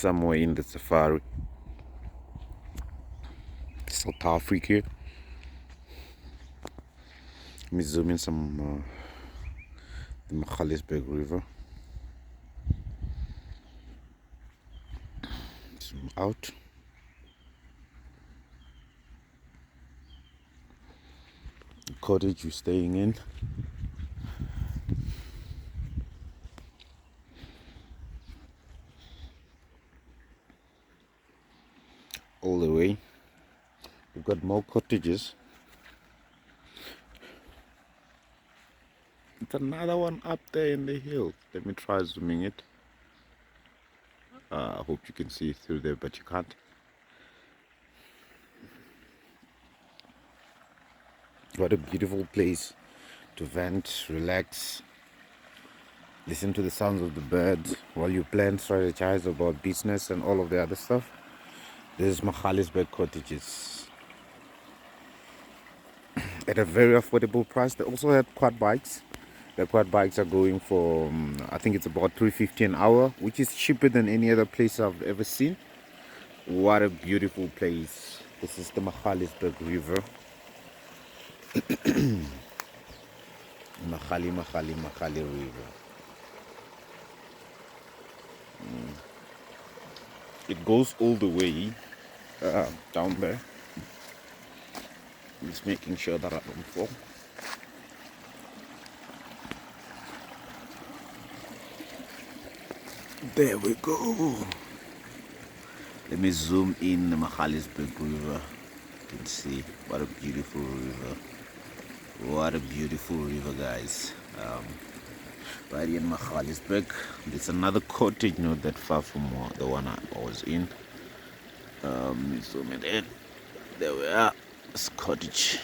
somewhere in the safari. South Africa. Let me zoom in some the Magaliesberg River. Zoom out. The cottage you're staying in. All the way. We've got more cottages. It's another one up there in the hill. Let me try zooming it. I hope you can see it through there, but you can't. What a beautiful place to vent, relax, listen to the sounds of the birds while you plan, strategize about business and all of the other stuff. This is Magaliesberg Cottages at a very affordable price. They also have quad bikes. The quad bikes are going for I think it's about $350 an hour, which is cheaper than any other place I've ever seen. What a beautiful place. This is the Magaliesberg River. Magali River. It goes all the way down there. I'm just making sure that I don't fall. There we go. Let me zoom in the Magaliesberg River. You can see what a beautiful river. What a beautiful river, guys. Right here in Magaliesberg. There's another cottage not that far from the one I was in. Zoom it in. There we are. This cottage.